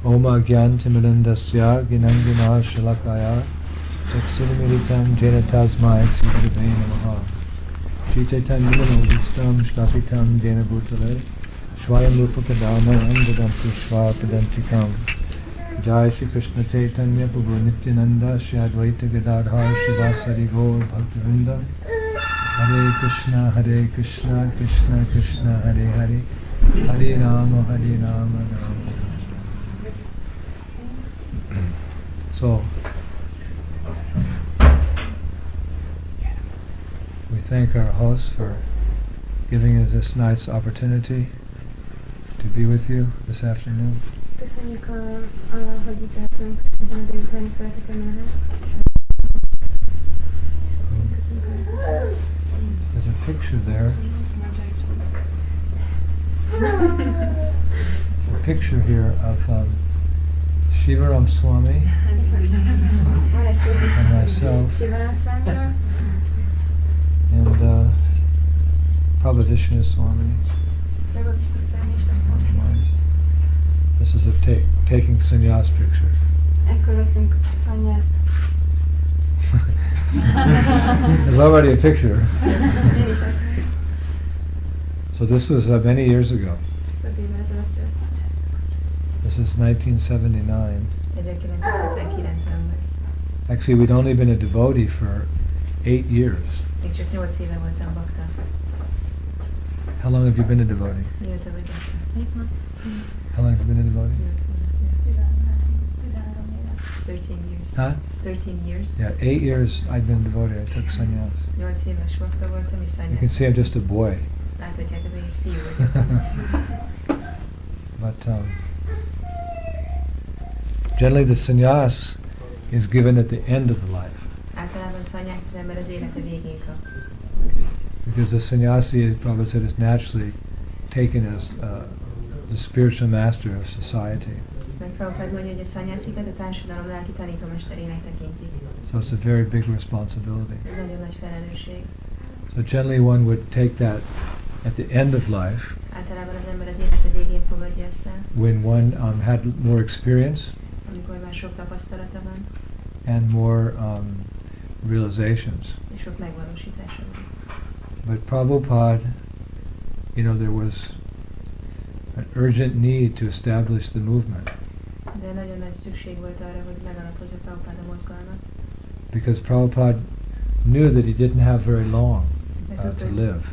Oma Gyantimirandasya Ginangina Shalakaya Taksinamiritam Jena Tasmai Siddhavai Namaha Chitaitanyamanodistam Shtapitam Jena Bhutale Shvayam Rupakadama Andadanti Shvapadantikam Jai Shri Krishna Chaitanya Prabhu Nityananda Shri Advaita Gadadhar Shivasari Gaur Bhaktivinoda Hare Krishna Krishna Krishna Hare Hare Hare Rama Rama Rama. So we thank our hosts for giving us this nice opportunity to be with you this afternoon. There's a picture there. A picture here of Shivaram Swami and myself and Prabhavishnu Swami. This is a taking sannyas picture. There's already a picture. So this was many years ago. This is 1979. Actually, we'd only been a devotee for 8 years. How long have you been a devotee? 8 months. How long have you been a devotee? 13 years. Huh? 13 years. Yeah, 8 years I'd been a devotee. I took sannyas. You can see I'm just a boy. But generally the sannyas is given at the end of the life. Because the sannyasi, Prabhupada said, is naturally taken as the spiritual master of society. So it's a very big responsibility. So generally one would take that at the end of life, when one had more experience and more realizations. But Prabhupada, there was an urgent need to establish the movement. Because Prabhupada knew that he didn't have very long to live.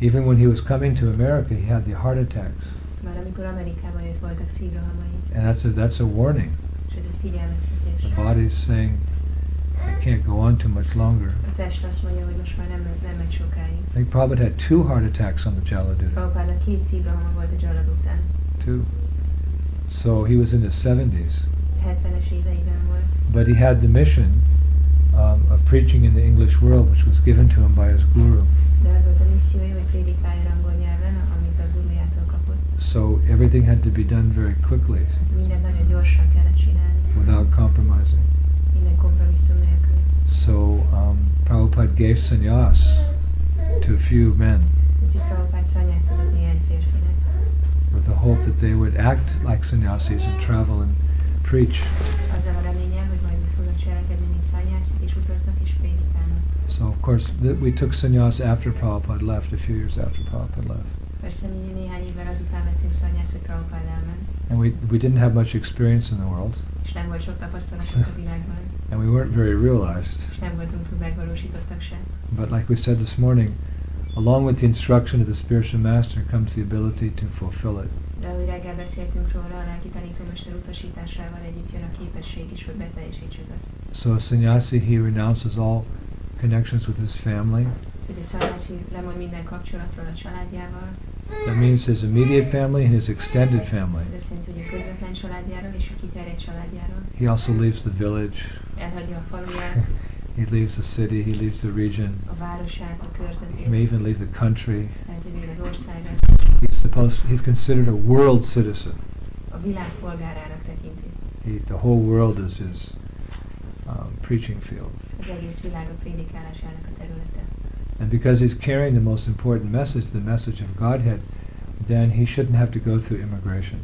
Even when he was coming to America, he had the heart attacks. And that's a warning. The body's saying it can't go on too much longer. I think Prabhupada had 2 heart attacks on the Jaladuta. 2. So he was in his 70s. But he had the mission of preaching in the English world, which was given to him by his guru. So everything had to be done very quickly, without compromising. So Prabhupada gave sannyas to a few men with the hope that they would act like sannyasis and travel and preach. So of course we took sannyas after Prabhupada left, a few years after Prabhupada left. And we didn't have much experience in the world. And we weren't very realized. But like we said this morning, along with the instruction of the spiritual master comes the ability to fulfill it. So a sannyasi, he renounces all connections with his family. That means his immediate family and his extended family. He also leaves the village. He leaves the city, he leaves the region. He may even leave the country. He's considered a world citizen. The whole world is his preaching field. And because he's carrying the most important message, the message of Godhead, then he shouldn't have to go through immigration.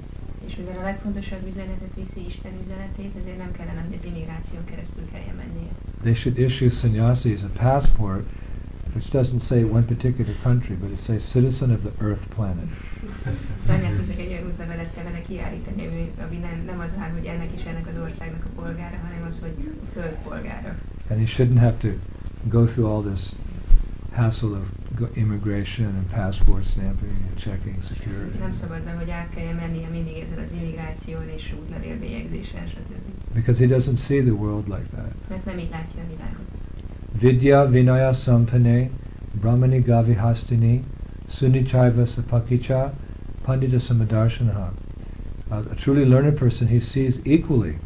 És mivel a legfontosabb üzenetet viszi Isten üzenetét, ezért nem kellene, hogy az immigráción keresztül kelljen mennie. They should issue sannyasis a passport which doesn't say one particular country, but it says citizen of the Earth planet. Sannyásziknak egy olyan útlevelet kellene kiállítani, ami nem az áll, hogy ennek és ennek az országnak a polgára, hanem az, hogy a föld polgára. And he shouldn't have to go through all this hassle of immigration and passport stamping and checking security. Nem szabad be, hogy át kelljen mennie mindig ezzel az immigráción és útlevélbélyegzésen, stb. Because he doesn't see the world like that. Mert nem így látja a világot. Vidya vinaya sampane brahmani gavihastini sunichaiva sapakicha pandita samadarshanaha. A truly learned person, he sees equally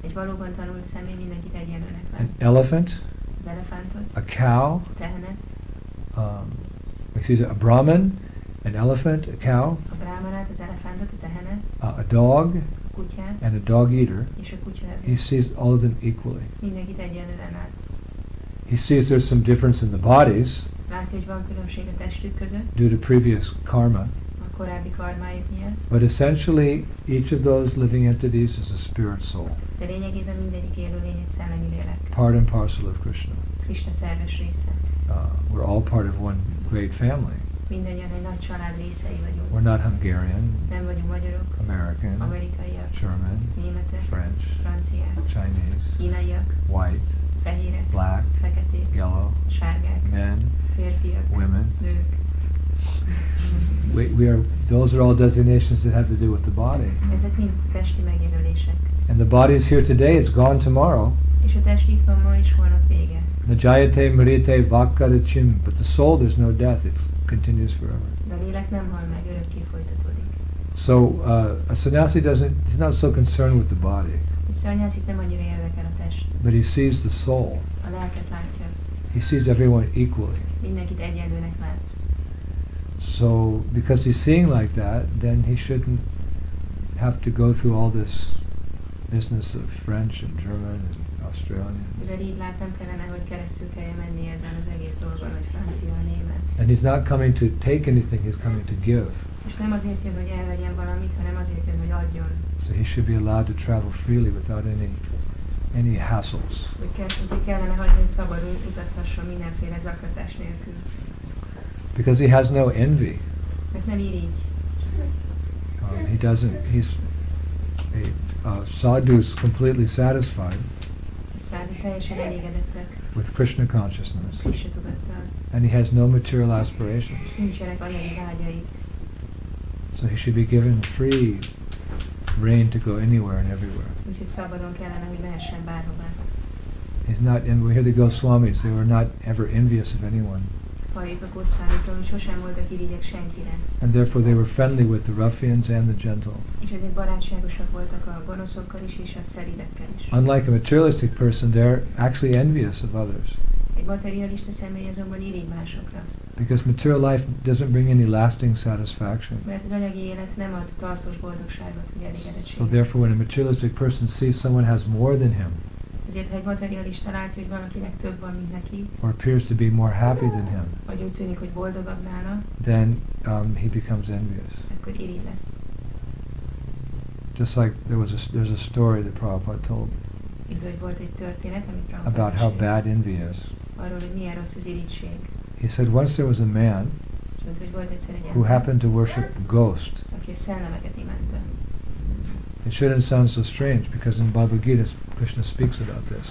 Egy valóban tanult személy mindenkit egyenlőnek lát. an elephant, Az elefántot, a cow, a tehenet, a brahman, an elephant, a cow, a brámanát, az elefántot, a tehenet, a dog, a kutyát and a dog eater. és a kutyát. He sees all of them equally. Mindenkit egyenlően lát. He sees there's some difference in the bodies Látja, hogy van különbség a testük között, due to previous karma, a korábbi karmájuk miatt, but essentially each of those living entities is a spirit soul, de lényegében mindegyik élőlény egy szellemi lélek. part and parcel of Krishna. Krishna szerves része. We're all part of one great family. Mindannyian egy nagy család részei vagyunk. We're not Hungarian, Nem vagyunk magyarok, American, amerikaiak, German, németek, French, franciák, Chinese, kínaiak, white, fehérek, black, feketék, yellow, sárgák, men, férfiak, women. nők. Those are all designations that have to do with the body. Ezek mind testi megjelölések. And the body is here today, it's gone tomorrow. És a test itt van ma, és holnap vége. Najayate marite vakadachim, but the soul, there's no death, it continues forever. De a lélek nem hal meg, örökké folytatódik. So a sannyasi he's not so concerned with the body, És sannyászik nem annyira érdekel a test. but he sees the soul. A lelket látja. He sees everyone equally. Mindenkit egyenlőnek lát. So because he's seeing like that, then he shouldn't have to go through all this business of French and German and Australian. Mivel így lát, nem kellene, hogy keresztül kelljen menni ezen az egész dolgon, hogy francia, német. And he's not coming to take anything, he's coming to give. És nem azért jön, hogy elvegyen valamit, hanem azért jön, hogy adjon. So he should be allowed to travel freely without any hassles. Úgyhogy kellene hagyni, hogy szabadul utazhasson mindenféle zaklatás nélkül. Because he has no envy. Mert nem irigy. Sadhu's completely satisfied A szállí teljesen elégedettek with Krishna consciousness, Krishna tudattal. and he has no material aspirations. Nincsenek anyagi vágyai. So he should be given free reign to go anywhere and everywhere. Úgyhogy szabadon kellene, hogy mehessen bárhová. He's not, and we hear the Goswamis, they were not ever envious of anyone. Halljuk a Goszvámikról, hogy sosem voltak irigyek senkire. And therefore they were friendly with the ruffians and the gentle. És ezért barátságosak voltak a gonoszokkal is, és a szelidekkel is. Unlike a materialistic person, they're actually envious of others. Egy materialista személy azonban irigy másokra. Because material life doesn't bring any lasting satisfaction. Mert az anyagi élet nem ad tartós boldogságot, vagy So elégedettséget. therefore when a materialistic person sees someone has more than him, Ezért, ha egy materialista látja, hogy valakinek több van, mint neki, or appears to be more happy than him, vagy úgy tűnik, hogy boldogabb nála, then he becomes envious. akkor irigy lesz. Just like there's a story that Prabhupada told Mint hogy volt egy történet, amit Prabhupada about how mesélt, bad envy is. arról, hogy milyen rossz az irigység. He said once there was a man És mondta, hogy volt egyszer egy who ember, happened to worship a ghost. aki a szellemeket imádta. It shouldn't sound so strange because in Bhagavad Gita Krishna speaks about this.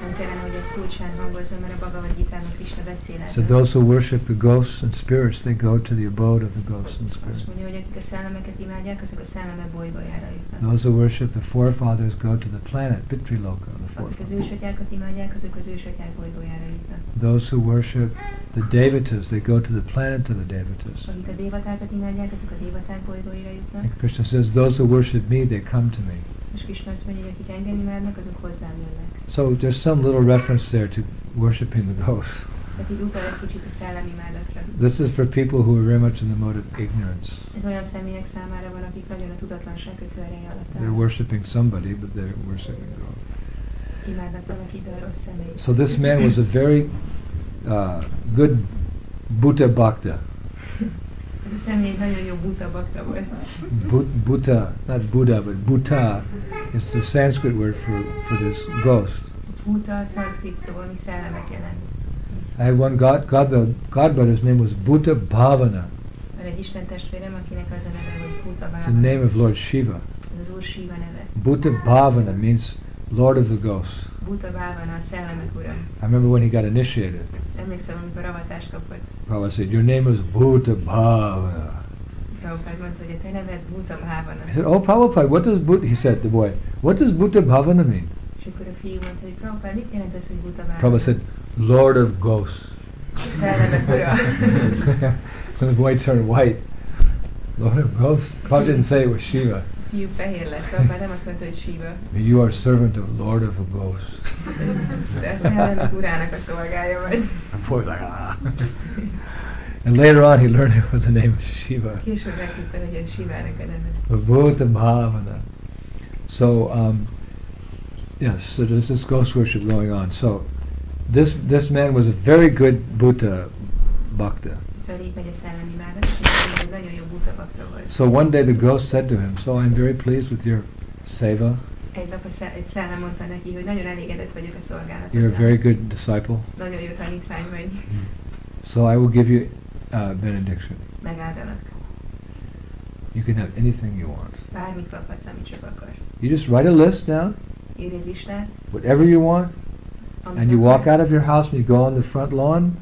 Nem kellene, hogy ez furcsán hangozzon, mert a Bhagavad Gitában Krishna beszél So erről. those who worship the ghosts and spirits, they go to the abode of the ghosts and Azt spirits. mondja, hogy akik a szellemeket imádják, azok a szellemek bolygójára jutnak. Those who worship the forefathers go to the planet Pitriloka, the Akik az forefathers. ősatyákat imádják, azok az ősatyák bolygójára jutnak. Those who worship the devatas, they go to the planet of the devatas. Akik a dévatákat imádják, azok a dévaták bolygóira jutnak. And Krishna says, those who worship me, they come to me. És Krishna azt mondja, hogy akik engem imádnak, azok hozzám jönnek. So there's some little reference there to worshiping the ghosts. Tehát így utal egy kicsit a szellemimádatra. This is for people who are very much in the mode of ignorance. Ez olyan személyek számára van, akik nagyon a tudatlanság kötőereje alatt They're állnak. worshiping somebody, but they're worshiping God. Imádnak valakit, de a rossz személy. So this man was a very good Bhutta Bhakta. Ez a személy egy nagyon jó buta bakta volt. Buddha, not Buddha, but Bhuta is the Sanskrit word for this ghost. Buta a szanszkrit szó, ami szellemet jelent. I had one godbrother's name was Bhuta Bhavana. Van egy Isten testvérem, akinek az a neve, hogy Bhuta It's the Bhavana. name of Lord Shiva. Ez az Úr Shiva neve. Bhuta Bhavana means Lord of the Ghosts. Bhuta Bhavana, a szellemek ura. I remember when he got initiated. Emlékszem, amikor avatást kapott. Prabhupada said, your name is Bhuta Bhavana. Prabhupád mondta, hogy a te neved Bhuta Bhavana. I said, oh Prabhupada, what does Bhuta, he said, the boy, what does Bhuta Bhavana mean? És akkor a fiú mondta, hogy Prabhupád, mit jelent ez, hogy Bhuta Bhavana? Prabhupada said, Lord of Ghosts. Szellemek ura. So the boy turned white. Lord of Ghosts? Prabhupada didn't say it was Shiva. A fiú fehér lett, Prabhupád nem azt mondta, hogy Shiva. You are servant of Lord of the Ghosts. De a szellemek urának a szolgája vagy. And boy was like, ah. And later on he learned it was the name of Shiva. Később megtudta, hogy ez Shivának a neve. Bhuta Bhavana. So, yes, so there's this ghost worship going on. So, this man was a very good Bhuta Bhakta. Szóval így megy a szellemi imádat, és egy nagyon jó Bhuta bakta volt. So one day the ghost said to him, so I'm very pleased with your seva. Egy nap egy szellem mondta neki, hogy nagyon elégedett vagyok a szolgálatodban. You're a very good disciple. Nagyon jó tanítvány vagy. So I will give you benediction. Megáldalak. You can have anything you want. Bármit kaphatsz, amit csak akarsz. You just write a list down, Írj egy listát, whatever you want, amit and you walk akarsz. out of your house and you go on the front lawn,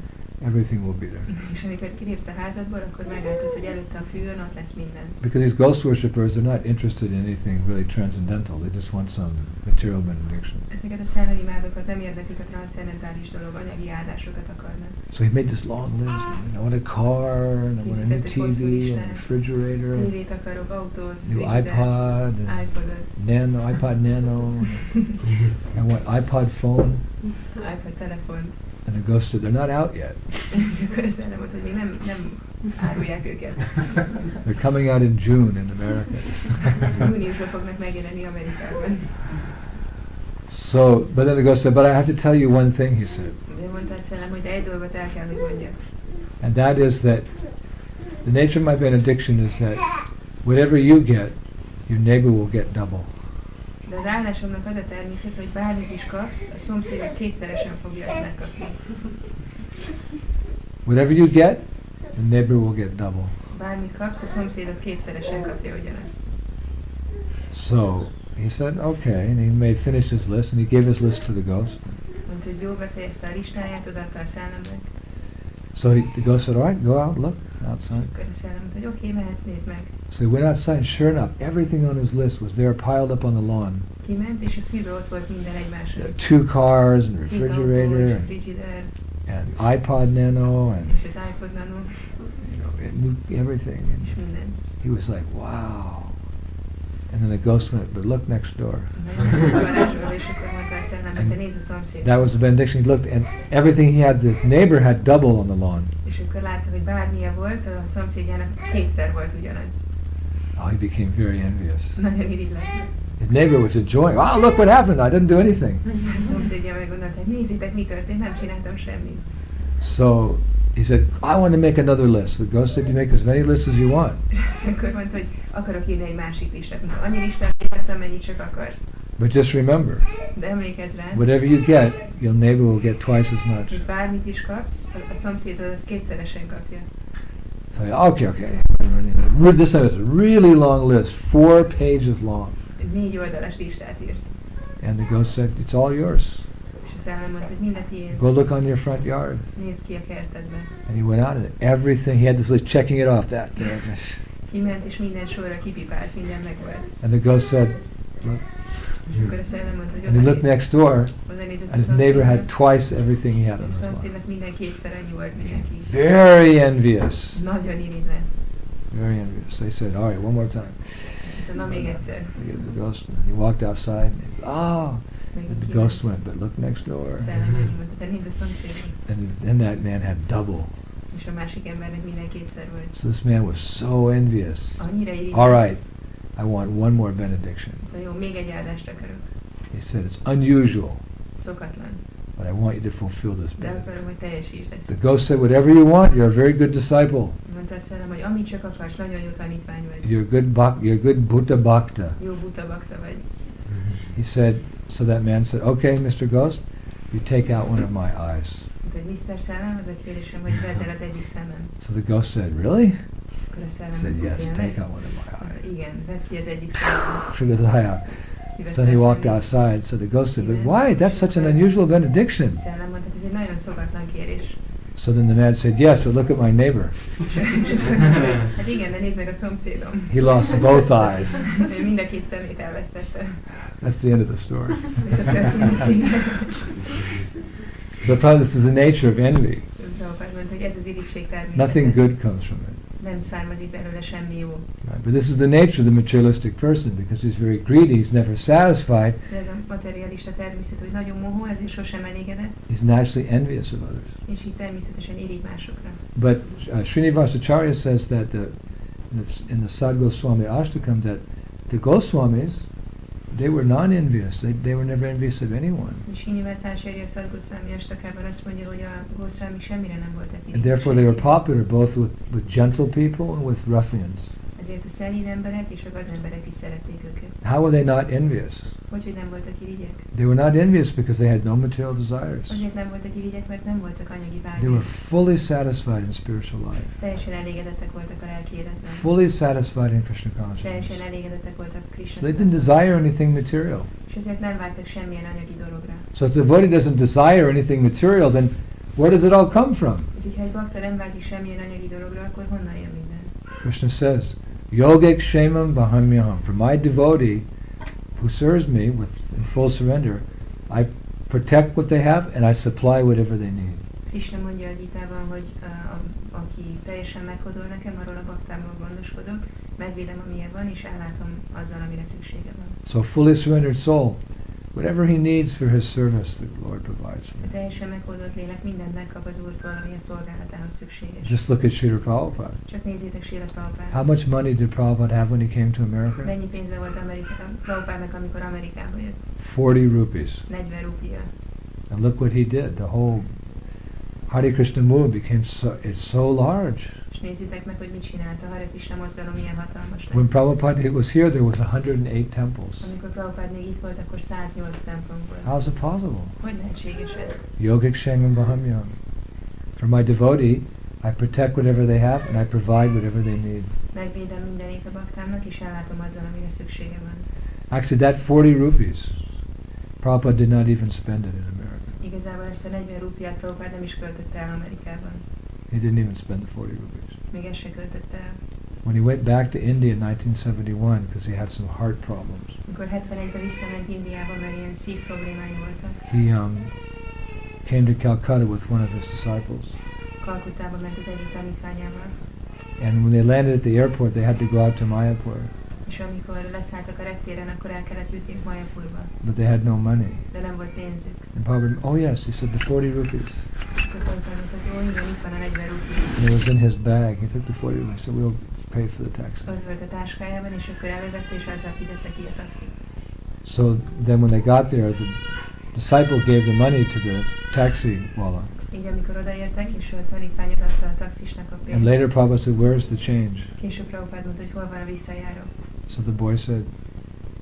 everything will be there. És amikor kilépsz a házadból, akkor meglátod, hogy előtte a fűön ott lesz minden. Because these ghost worshippers, they're not interested in anything really transcendental. They just want some material benediction. Ezeket a szellemi imádokat nem érdeklik, a transzcendentális dolog, anyagi áldásokat akarnak. So he made this long list. I want a car, and I want a new TV, and a refrigerator, Tévét akarok, autót, new iPod, and iPodot, iPod Nano. I want iPod phone. iPod telefon. And the ghost said, they're not out yet. Akkor a szellem mondta, hogy még nem árulják őket. They're coming out in June in America. Júniusban fognak megjelenni Amerikában. So, but then the ghost said, but I have to tell you one thing, he said. De mondta a szellem, hogy de egy dolgot el kell, hogy mondjak. And that is that the nature of my benediction is that whatever you get, your neighbor will get double. De az állásomnak az a természet, hogy bármit is kapsz, a szomszédod kétszeresen fogja azt megkapni. Whatever you get, the neighbor will get double. Bármit kapsz, a szomszédod kétszeresen kapja ugyanazt. So he said, okay, and he finished his list, and he gave his list to the ghost. Mondta, hogy jó, befejezte a listáját, odaadta a szellemnek. So the ghost said, all right, go out, look outside. Akkor a szellem mondta, hogy oké, mehetsz, nézd meg. So he went outside, and sure enough, everything on his list was there piled up on the lawn. Kiment, és a fűben ott volt minden egymásra. 2 cars, and refrigerator, frigider, and iPod Nano, and és az iPod Nano, everything. és And minden. he was like, wow. And then the ghost went, but look next door. És akkor mondta a szellem, hogy nézd a szomszédot. That was the benediction. He looked, and everything he had, the neighbor had double on the lawn. És akkor látta, hogy bármilyen volt, a szomszédjának kétszer volt ugyanaz. Oh, he became very envious. Nagyon irigy lett. His neighbor was enjoying. Wow, look what happened! I didn't do anything. A szomszédja meggondolta, hogy nézzétek, mi történt, nem csináltam semmit. So he said, I want to make another list. The ghost said, you make as many lists as you want. Akkor mondta, hogy akarok írni egy másik listát. Annyi listát írhatsz, amennyit csak akarsz. But just remember, De emlékezz rá, whatever you get, your neighbor will get twice as much. hogy bármit is kapsz, a szomszédod az kétszeresen kapja. So okay. This time is a really long list, 4 pages long. 4 oldalas listát írt. And the ghost said, it's all yours. És a szellem mondta, hogy mindet tiéd. Go look on your front yard. Nézd ki a kertedbe. And he went out and everything, he had this list checking it off. That. Kiment, és minden sorra kipipált, minden megvolt. And the ghost said, look. És akkor a szellem mondta, hogy And he looked next door, odanézett and his neighbor had twice everything he had on a his lawn. szomszédnak minden kétszer annyi volt, mindenki. Very envious. Nagyon irigy lett. Very envious. So he said, all right, one more time. Na még egyszer. He gave the ghost, and he walked outside, and and the ghost went, but look next door. Szellem mondta, te nézd a szomszédot. And then that man had double. És a másik embernek minden kétszer volt. So this man was so envious. Annyira irigy. All right, I want one more benediction. Na jó, még egy áldást akarok. He said, it's unusual, Szokatlan. but I want you to fulfill this De benediction. akarom, hogy teljesítsd ezt. The ghost said, whatever you want, you're a very good disciple. Mondta a szellem, hogy amit csak akarsz, nagyon jó tanítvány vagy. You're good Buddha Bhakta. Jó Buddha Bhakta vagy. He said, so that man said, okay, Mr. Ghost, you take out one of my eyes. Mr. Szellem, az a kérésem, hogy vedd el az egyik szemem. So the ghost said, really? Akkor a He szellem said, yes, tényleg? take out one of my eyes. Igen, vedd ki az egyik szemem. Srilagurudeva. So he walked outside, so the ghost said, but why? That's such an unusual benediction. Szellem mondta, ez egy nagyon szokatlan kérés. So then the man said, yes, but look at my neighbor. Hát igen, de nézd meg a szomszédom. He lost both eyes. Ő mind a két szemét elvesztette. That's the end of the story. Ez a történet. So probably this is the nature of envy. Prabhupád mondta, hogy ez az irigység természete. Nothing good comes from it. Nem származik belőle semmi jó. Right. But this is the nature of the materialistic person, because he's very greedy, he's never satisfied. De ez a materialista természet, hogy nagyon mohó, ezért sosem elégedett. He's naturally envious of others. És így természetesen irigy másokra. But Srinivasacharya says that in the Sad Goswami Ashtakam that the Goswamis, they were non-envious. They were never envious of anyone. És Srinivasacharya Sad Goswami Astakában azt mondja, hogy a Goswami semmire nem voltak irigy. And therefore they were popular both with gentle people and with ruffians. Ezért a szelíd emberek és a gazemberek is szerették őket. How were they not envious? Hogy nem voltak irigyek? They were not envious because they had no material desires. Azért nem voltak irigyek, mert nem voltak anyagi vágyak. They were fully satisfied in spiritual life. Teljesen elégedettek voltak a lelki életben. Fully satisfied in Krishna consciousness. Teljesen elégedettek voltak Krishna. So they didn't desire anything material. És ezért nem vágytak semmilyen anyagi dologra. So if the devotee doesn't desire anything material, then where does it all come from? Úgyhogy ha egy bakta nem vágyik semmilyen anyagi dologra, akkor honnan jön minden? Krishna says, Yogik Shemam Bahamyaham. For my devotee who serves me in full surrender, I protect what they have and I supply whatever they need. Krishna mondja a Gitában, hogy aki teljesen meghódol nekem, arról a baktámról gondoskodok, megvédem, amilyen van, és ellátom azzal, amire szüksége van. So a fully surrendered soul, whatever he needs for his service, the Lord provides for him. Teljesen meghódolt lélek mindent megkap az Úrtól, ami a szolgálatához szükséges. Just look at Srila Prabhupada. Csak nézzétek Srila Prabhupát. How much money did Prabhupada have when he came to America? Mennyi pénze volt Prabhupádnak, amikor Amerikába jött? 40 rupees. 40 rupia. And look what he did. The whole Hare Krishna movement became it's so large. És nézzétek meg, hogy mit csinált a Hare Krishna mozgalom, milyen hatalmas lett. When Prabhupada was here, there was 108 temples. Amikor Prabhupád még itt volt, akkor 108 templom volt. How is it possible? Hogy lehetséges ez? Yogik Shemam Bahamyam. For my devotee, I protect whatever they have and I provide whatever they need. Megvédem mindenét a baktámnak, és ellátom azzal, amire szüksége van. Actually, that 40 rupees, Prabhupada did not even spend it in America. Igazából ezt a 40 rupiát Prabhupád nem is költötte el Amerikában. He didn't even spend the 40 rupees. Még ezt se költötte el. When he went back to India in 1971, because he had some heart problems, Amikor 71-ben visszament Indiába, mert ilyen szív problémái voltak. he came to Calcutta with one of his disciples. Kalkutába ment az egyik tanítványával. And when they landed at the airport, they had to go out to Mayapur. És amikor leszálltak a reptéren, akkor el kellett jutniuk Mayapurba. But they had no money. De nem volt pénzük. And Prabhupada, oh yes, he said the 40 rupees. Akkor Prabhupád mondta, hogy jó, igen, itt van a 40 rupi. And it was in his bag. He took the 40 rupees. He said, we'll pay for the taxi. Ott volt a táskájában, és akkor elővette, és azzal fizette ki a taxit. So then when they got there, the disciple gave the money to the taxi wala. Így amikor odaértek, és a tanítványod adta a taxisnak a pénzt. And later Prabhupada said, where's the change? Később Prabhupád mondta, hogy hol van a visszajáró. So the boy said,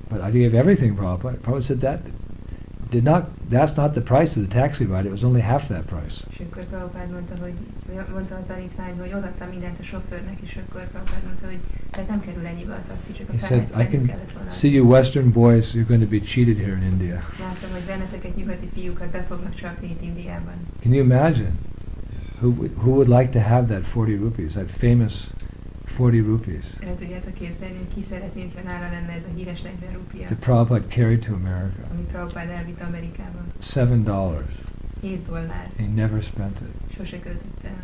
but I gave everything, Prabhupada. Prabhupada said that's not the price of the taxi ride. It was only half that price. És akkor Prabhupád mondta a tanítvány, hogy odaadta mindent a sofőrnek, és akkor Prabhupád mondta, hogy tehát nem kerül ennyibe a taxi, csak a He said, I can kellett volna. see you Western boys, you're going to be cheated here in India. Látom, hogy benneteket nyugati fiúkat be fognak csapni itt Indiában. Can you imagine? Who would like to have that 40 rupees, that famous 40 rupees El tudjátok képzelni, hogy ki szeretné, hogyha nála lenne ez a híres 40 rupia, that Prabhupada carried to America? amit Prabhupád elvitt Amerikába. $7. $7. He never spent it. Sose költötte el.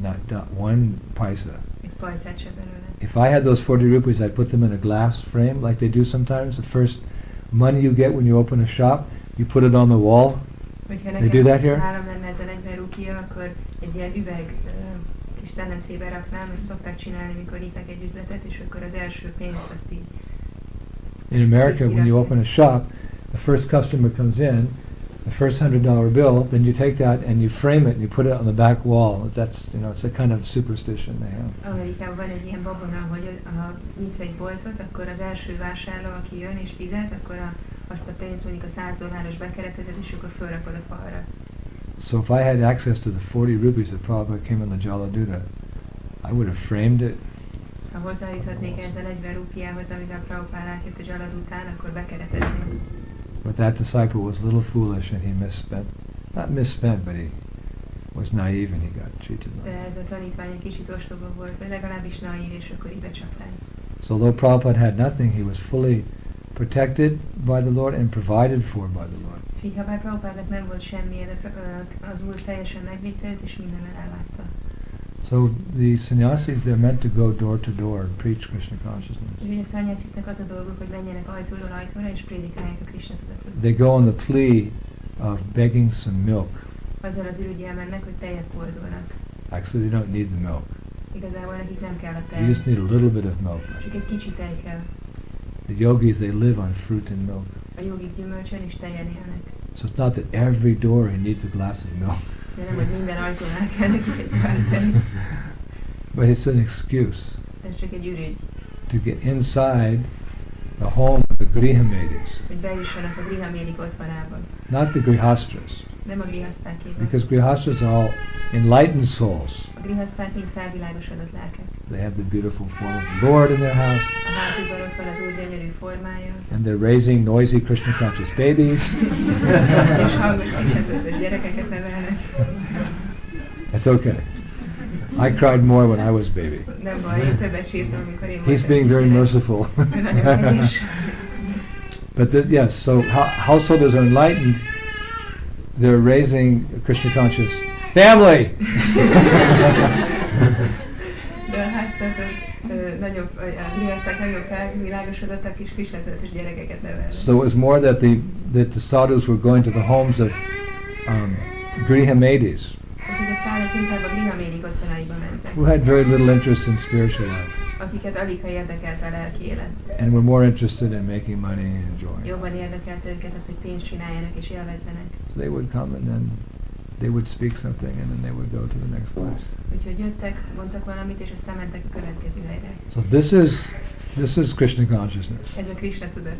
Not one paisa. Egy pajszát se belőle. If I had those 40 rupees, I'd put them in a glass frame like they do sometimes. The first money you get when you open a shop, you put it on the wall. They do that here? Nálam lenne ez a 40 rupia, akkor egy ilyen üveg kis szellemszébe raknám, és szokták csinálni, mikor nyitak egy üzletet, és akkor az első pénzt azt így. In America, when you open a shop, the first customer comes in, the first $100 bill, then you take that and you frame it and you put it on the back wall. That's, it's a kind of superstition they have. Amerikában van egy ilyen babona, hogy ha nyitsz egy boltot, akkor az első vásárló, aki jön és fizet, akkor azt a pénzt mondjuk a $100 bekeretezed, és akkor fölrakod a falra. So if I had access to the 40 rupees that Prabhupada came on the Jaladuta, I would have framed it. Ha hozzájuthatnék ezzel 40 rupiához, amivel Prabhupada átjött a Jaladután, akkor bekeretezném. But that disciple was a little foolish and he not misspent, but he was naive and he got cheated. De ez a tanítvány egy kicsit ostoba volt, vagy legalábbis naív, és akkor így becsapták. So although Prabhupada had nothing, he was fully protected by the Lord and provided for by the Lord. Így ha bár Prabhupádnak nem volt semmi, az Úr teljesen megvitte őt, és mindennel ellátta. So the sannyasis, they're meant to go door to door and preach Krishna consciousness. Ugye a szannyasiknek az a dolguk, hogy menjenek ajtóról ajtóra, és prédikálják a Krishna tudatot. They go on the plea of begging some milk. Azzal az ürüggyel mennek, hogy tejet fordulnak. Actually, they don't need the milk. Igazából nekik nem kell a tej. You just need a little bit of milk. Csak egy kicsi tej kell. The yogis, they live on fruit and milk. A jogik gyümölcsön és tejen élnek. So it's not that every door he needs a glass of milk. De nem, hogy minden ajtónál kell nekik egy pár tej. But it's an excuse Ez csak egy ürügy. to get inside the home of the grihamadis. Hogy bejussanak a grihamélik otthonába. Not the grihastras. Nem a grihasztákéba. Because grihastras are all enlightened souls. A grihaszták mind felvilágosodott lelkek. They have the beautiful form of the Lord in their house. A házukban ott van az Úr gyönyörű formája. And they're raising noisy Krishna conscious babies. És hangos Krishna gyerekeket nevelnek. That's okay. I cried more when I was baby. Nem baj, én többet sírtam, amikor én He's being very merciful. But yes, so householders are enlightened. They're raising Krishna conscious family. De a háztartók nagyobb, a grihaszták nagyobb felvilágosodottak, és Krishna tudatos gyerekeket nevelnek. So it was more that the sadhus were going to the homes of grihamadis, Úgyhogy a szállók inkább a grihamélik otthonaiba mentek, who had very little interest in spiritual life, akiket alig ha érdekelte a lelki élet. and were more interested in making money and enjoying. Jobban érdekelte őket az, hogy pénzt csináljanak és élvezzenek. So they would come and then they would speak something and then they would go to the next place. Úgyhogy jöttek, mondtak valamit, és aztán mentek a következő helyre. So this is Krishna consciousness. Ez a Krishna tudat.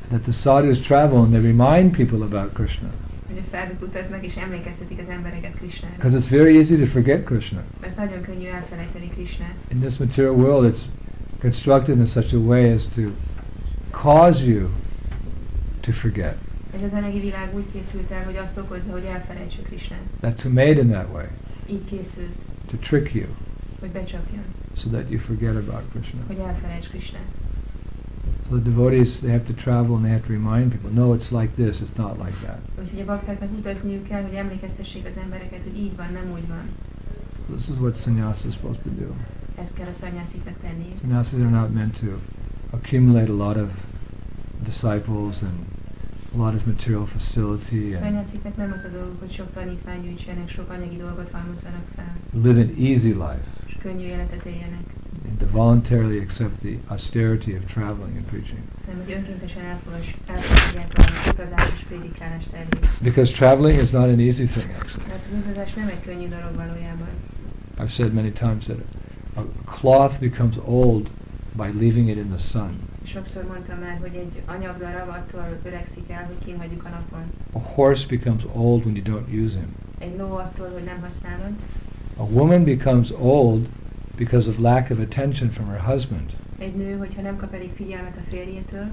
That the sadhus travel and they remind people about Krishna. Hogy a száduk utaznak és emlékeztetik az embereket Krishnára. Because it's very easy to forget Krishna. Mert nagyon könnyű elfelejteni Krishnát. In this material world, it's constructed in such a way as to cause you to forget. Ez az anyagi világ úgy készült el, hogy azt okozza, hogy elfelejtsük Krishnát. That's made in that way, Így készült, to trick you, hogy becsapjon, so that you forget about Krishna. hogy elfelejts Krishnát. So the devotees, they have to travel and they have to remind people, no, it's like this, it's not like that. Úgyhogy a baktáknak utazniuk kell, hogy emlékeztessék az embereket, hogy így van, nem úgy van. This is what sannyas is supposed to do. Ezt kell a szannyasiknak tenniük. Sannyasis are not meant to accumulate a lot of disciples and a lot of material facility and Szannyasiknak nem az a dolguk, hogy sok tanítvány gyűjtsenek, sok anyagi dolgot halmozzanak fel, live an easy life és könnyű életet éljenek. and to voluntarily accept the austerity of traveling and preaching. Nem, hogy önkéntesen elfogadják az utazás és prédikálás terhét. Because traveling is not an easy thing, actually. Mert az utazás nem egy könnyű dolog valójában. I've said many times that a cloth becomes old by leaving it in the sun. Sokszor mondtam már, hogy egy anyagdarab attól öregszik el, hogy kínhagyjuk a napon. A horse becomes old when you don't use him. Egy ló attól, hogy nem használod. A woman becomes old because of lack of attention from her husband. Egy nő, hogyha nem kap elég figyelmet a férjétől.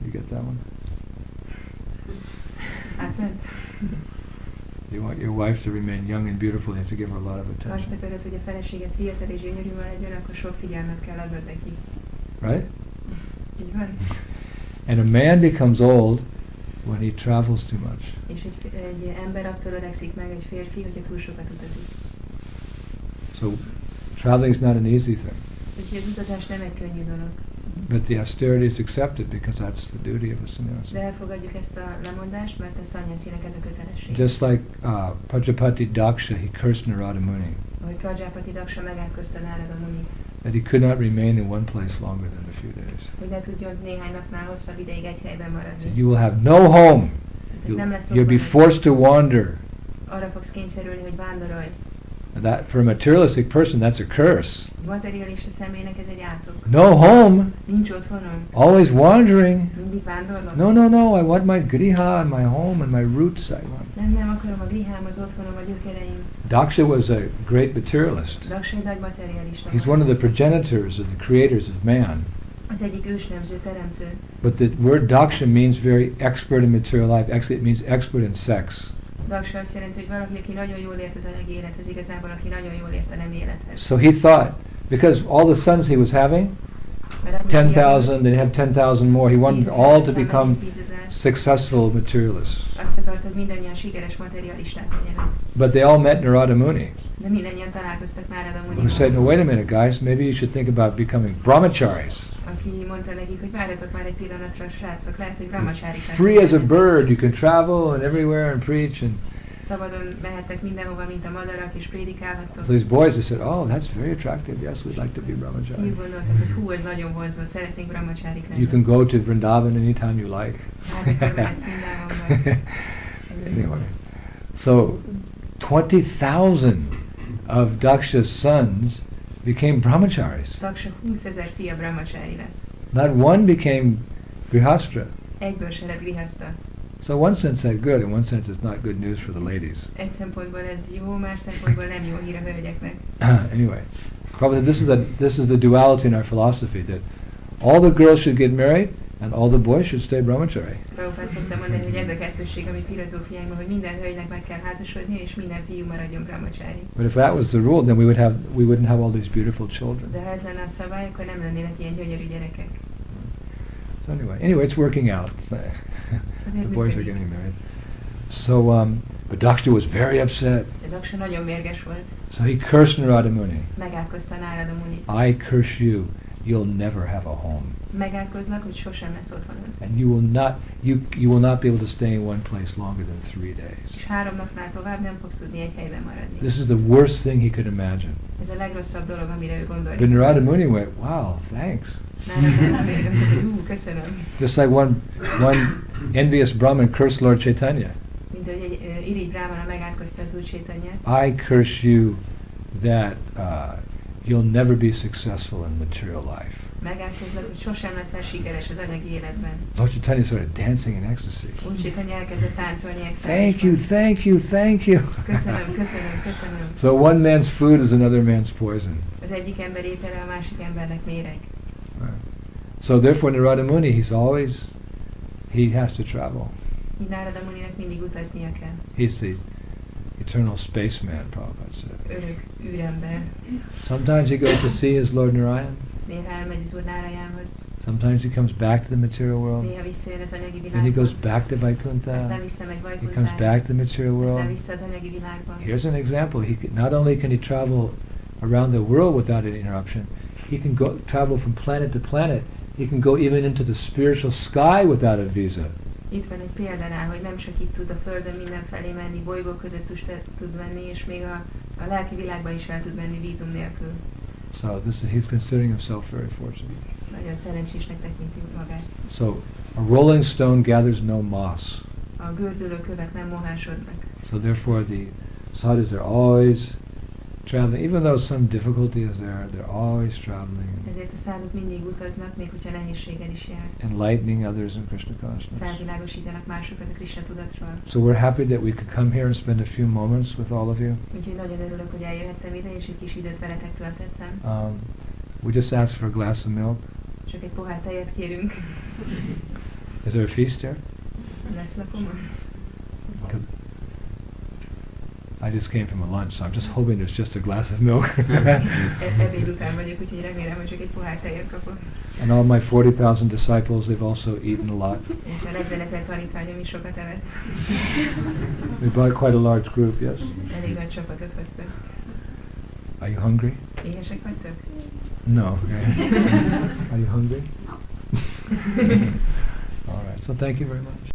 You get that one? Átment? You want your wife to remain young and beautiful, you have to give her a lot of Ha azt attention. akarod, hogy a feleséget fiatal és gyönyörű legyen, akkor sok figyelmet kell adnod neki. Right? Így van? And a man becomes old when he travels too much. És egy ember attól öregszik meg, egy férfi, hogyha túl sokat utazik. So traveling is not an easy thing. Úgyhogy az utazás nem egy könnyű dolog. But the austerity is accepted because that's the duty of a sannyasi. De elfogadjuk ezt a lemondást, mert a szannyaszinek ez a kötelesség. Just like Prajapati Daksha, he cursed Narada Muni Ahogy Prajapati Daksha megátkozta Narada Munit, that he could not remain in one place longer than a few days. hogy ne tudjon néhány napnál hosszabb ideig egy helyben So maradni. you will have no home. You'll be forced to wander. Arra fogsz kényszerülni, hogy vándorolj. That, for a materialistic person, that's a curse. Materialista személynek ez egy átok. No home. Nincs otthonom. Always wandering. Mindig vándorlok. No, I want my griha and my home and my roots. Nem akarom a grihám, az otthonom, a gyökereim. Daksha was a great materialist. Daksha egy nagy materialista. He's one of the progenitors of the creators of man. Az egyik ősnemző teremtő. But the word Daksha means very expert in material life. Actually, it means expert in sex. Daksha azt jelenti, hogy valaki, aki nagyon jól ért az anyagi élethez, igazából aki nagyon jól ért a nem élethez. So he thought, because all the sons he was having, 10,000, they had 10,000 more. He wanted all to become successful materialists. Azt akart, hogy mindannyian sikeres materialisták legyenek. But they all met Narada Muni. De mindannyian találkoztak Narada Munival. Who said, no, wait a minute, guys, maybe you should think about becoming brahmacharis. Aki mondta nekik, hogy várjatok már egy pillanatra, srácok, lehet, hogy brahmacharik. Free as a bird, you can travel and everywhere and preach and. Szabadon mehettek mindenhova, mint a madarak, és prédikálhattok. So these boys, they said, oh, that's very attractive. Yes, we'd like to be brahmachari. Így gondoltak, hogy hú, ez nagyon vonzó, szeretnénk brahmacharik lenni. You can go to Vrindavan anytime you like. Anyway, so 20,000 of Daksha's sons became brahmacharis. Daksha 20,000 fia brahmachari lett. Not one became grihastra. Egyből se lett grihasta. So in one sense that's good, in one sense it's not good news for the ladies. Egy szempontból ez jó, más szempontból nem jó hír a hölgyeknek. Anyway, probably this is the duality in our philosophy, that all the girls should get married and all the boys should stay brahmachari. Prabhupád szokta mondani, hogy ez a kettősség, ami filozófiánkban, hogy minden hölgynek meg kell házasodni, és minden fiú maradjon brahmachari. But if that was the rule, then we wouldn't have all these beautiful children. De ha ez lenne a szabály, akkor nem lennének ilyen gyönyörű gyerekek. So anyway, it's working out. The boys are getting married. So, but Daksha was very upset. Daksha nagyon mérges volt. So he cursed Narada Muni. Megátkozta Narada Munit. I curse you. You'll never have a home. Megátkozlak, hogy sosem lesz otthonod. And you will not be able to stay in one place longer than 3 days. És 3 napnál tovább nem fogsz tudni egy helyben maradni. This is the worst thing he could imagine. Ez a legrosszabb dolog, amire ő gondolt. But Narada Muni went, wow, thanks. Just like one envious Brahmin cursed Lord Chaitanya. Mint hogy egy irigy brahmana megátkozta az Úr Chaitanyát. I curse you that you'll never be successful in material life. Megátkozlak, hogy sosem leszel sikeres az anyagi életben. Lord Chaitanya started dancing in ecstasy. Úr Chaitanya elkezdett táncolni extázisban. Thank you, thank you, thank you. Köszönöm. So one man's food is another man's poison. Az egyik ember étele a másik embernek méreg. Right. So therefore Narada Muni, he has to travel. Narada Muninak mindig utaznia kell. He's the eternal spaceman, Prabhupada said. Örök űrember. Sometimes he goes to see his Lord Narayan. Néha elmegy az Úr Narayanhoz. Sometimes he comes back to the material world. Néha visszajön az anyagi világba. Then he goes back to Vaikuntha. Aztán visszamegy He Vaikunthára. comes back to the material world. Aztán vissza az anyagi világba. Here's an example. Not only can he travel around the world without any interruption, he can travel from planet to planet. He can go even into the spiritual sky without a visa. Itt van egy példa rá, hogy nem csak itt tud a Földön mindenfelé menni, bolygók között is tud menni, és még a lelki világba is el tud menni vízum nélkül. So he's considering himself very fortunate. Nagyon szerencsésnek tekinti magát. So a rolling stone gathers no moss. A gördülő kövek nem mohásodnak. So therefore the sadhus are always traveling, even though some difficulty is there, they're always traveling. Ezért a száduk mindig utaznak, még hogyha nehézséggel is jár. Enlightening others in Krishna consciousness. Felvilágosítanak másokat a Krishna tudatról. So we're happy that we could come here and spend a few moments with all of you. Úgyhogy nagyon örülök, hogy eljöhettem ide, és egy kis időt veletek töltettem. We just asked for a glass of milk. Csak egy pohár tejet kérünk. Is there a feast here? Lesz lapoma? I just came from a lunch, so I'm just hoping there's just a glass of milk. Ebéd után vagyok, úgyhogy remélem, hogy csak egy pohár tejet kapok. And all my 40,000 disciples, they've also eaten a lot. És a 40,000 tanítványom is sokat evett. We brought quite a large group, yes? Elég nagy csapatot hoztak. Are you hungry? Éhesek vagytok? No. Are you hungry? All right. So thank you very much.